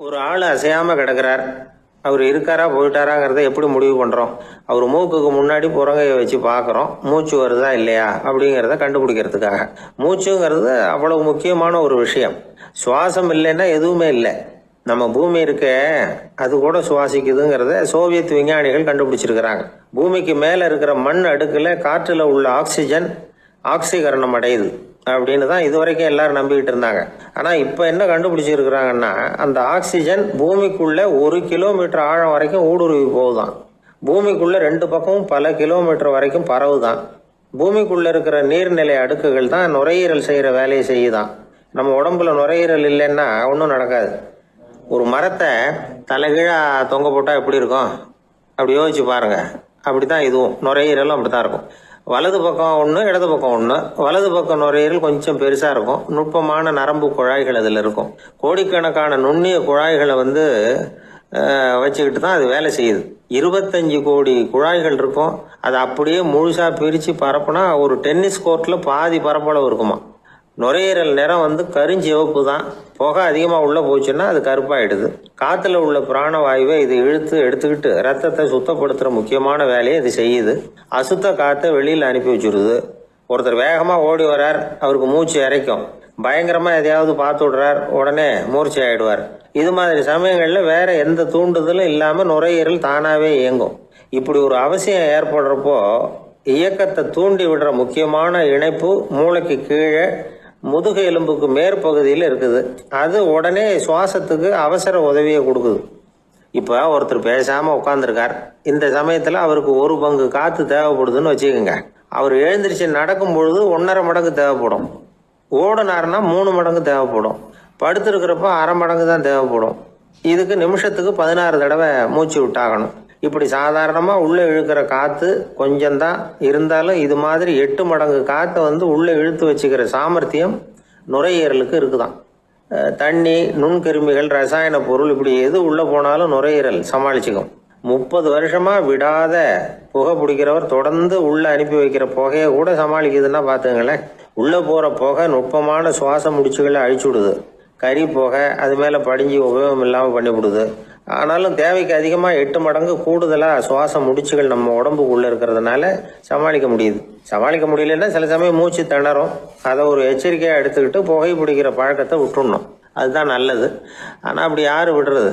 ஒரு ஆள் அசையாமல் கிடக்கிறார். அவர் இருக்காரா போயிட்டாராங்கிறத எப்படி முடிவு பண்ணுறோம்? அவர் மூக்குக்கு முன்னாடி புறங்கையை வச்சு பார்க்குறோம், மூச்சு வருதா இல்லையா அப்படிங்கிறத கண்டுபிடிக்கிறதுக்காக. மூச்சுங்கிறது அவ்வளவு முக்கியமான ஒரு விஷயம். சுவாசம் இல்லைன்னா எதுவுமே இல்லை. நம்ம பூமி இருக்க அது கூட சுவாசிக்குதுங்கிறத சோவியத் விஞ்ஞானிகள் கண்டுபிடிச்சிருக்கிறாங்க. பூமிக்கு மேலே இருக்கிற மண் அடுக்கில் காற்றில் உள்ள ஆக்சிஜன் ஆக்சிகரணம் அடையுது அப்படின்னு தான் இதுவரைக்கும் எல்லாரும் நம்பிக்கிட்டு இருந்தாங்க. ஆனால் இப்போ என்ன கண்டுபிடிச்சிருக்கிறாங்கன்னா, அந்த ஆக்சிஜன் பூமிக்குள்ளே 1 கிலோமீட்டர் ஆழம் வரைக்கும் ஊடுருவி போகுதான். பூமிக்குள்ளே 2 பக்கமும் பல கிலோமீட்டர் வரைக்கும் பரவுதான். பூமிக்குள்ளே இருக்கிற நீர்நிலை அடுக்குகள் தான் நுரையீரல் செய்கிற வேலையை செய்யுதான். நம்ம உடம்புல நுரையீரல் இல்லைன்னா ஒன்றும் நடக்காது. ஒரு மரத்தை தலைகீழாக தொங்க போட்டால் எப்படி இருக்கும்? அப்படி யோசிச்சு பாருங்கள். அப்படி தான் இதுவும், நுரையீரலும் அப்படி தான் இருக்கும். வலது பக்கம் ஒன்று, இடது பக்கம் ஒன்று. வலது பக்கம் நுரையீரல் கொஞ்சம் பெருசாக இருக்கும், நுட்பமான நரம்பு குழாய்கள் அதில் இருக்கும். கோடிக்கணக்கான நுண்ணிய குழாய்களை வச்சுக்கிட்டு தான் அது வேலை செய்யுது. 25 கோடி குழாய்கள் இருக்கும். அதை அப்படியே முழுசாக பிரித்து பரப்புனா ஒரு டென்னிஸ் கோர்ட்டில் பாதி பரப்பளவு இருக்குமா. நுரையீரல் நிறம் கருஞ்சிவப்பு தான். புகை அதிகமாக உள்ளே போச்சுன்னா அது கருப்பாயிடுது. காற்றுல உள்ள பிராணவாயுவை இது இழுத்து எடுத்துக்கிட்டு ரத்தத்தை சுத்தப்படுத்துகிற முக்கியமான வேலையை இது செய்யுது. அசுத்த காற்றை வெளியில் அனுப்பி வச்சுருது. ஒருத்தர் வேகமாக ஓடி வரார், அவருக்கு மூச்சு இறைக்கும். பயங்கரமாக எதையாவது பார்த்து விடுறார், உடனே மூர்ச்சி ஆகிடுவார். இது மாதிரி சமயங்களில் வேற எந்த தூண்டுதலும் இல்லாமல் நுரையீரல் தானாகவே இயங்கும். இப்படி ஒரு அவசியம் ஏற்படுறப்போ இயக்கத்தை தூண்டி விடுற முக்கியமான இணைப்பு மூளைக்கு கீழே முதுகு எலும்புக்கு மேற்பகுதியில் இருக்குது. அது உடனே சுவாசத்துக்கு அவசர உதவியை கொடுக்குது. இப்போ ஒருத்தர் பேசாமல் உட்காந்துருக்கார். இந்த சமயத்தில் அவருக்கு 1 பங்கு காற்று தேவைப்படுதுன்னு வச்சுக்கோங்க. அவர் எழுந்திரிச்சு நடக்கும் பொழுது 1.5 மடங்கு தேவைப்படும். ஓடினார்னா 3 மடங்கு தேவைப்படும். படுத்திருக்கிறப்ப 1/2 மடங்கு தான் தேவைப்படும். இதுக்கு நிமிஷத்துக்கு 16 தடவை மூச்சு விட்டாகணும். இப்படி சாதாரணமாக உள்ளே இழுக்கிற காற்று கொஞ்சம்தான் இருந்தாலும் இது மாதிரி 8 மடங்கு காற்றை உள்ளே இழுத்து வச்சுக்கிற சாமர்த்தியம் நுரையீரலுக்கு இருக்குதான். தண்ணி, நுண்கிருமிகள், ரசாயன பொருள் இப்படி எது உள்ளே போனாலும் நுரையீரல் சமாளிச்சுக்கும். 30 வருஷமாக விடாத புகை பிடிக்கிறவர் தொடர்ந்து உள்ளே அனுப்பி வைக்கிற புகையை கூட சமாளிக்குதுன்னா பார்த்துங்களேன். உள்ளே போகிற புகை நுட்பமான சுவாச முடிச்சுகளை அழிச்சுடுது. கறி புகை அது மேலே படிஞ்சு உபயோகம் இல்லாமல் பண்ணிவிடுது. ஆனாலும் தேவைக்கு அதிகமாக 8 மடங்கு கூடுதலாக சுவாச முடிச்சுகள் நம்ம உடம்புக்குள்ளே இருக்கிறதுனால சமாளிக்க முடியுது. சமாளிக்க முடியலன்னா சில சமயம் மூச்சு திணறும். அதை ஒரு எச்சரிக்கையாக எடுத்துக்கிட்டு புகை பிடிக்கிற பழக்கத்தை விட்டுடணும். அதுதான் நல்லது. ஆனால் அப்படி யார் விடுறது?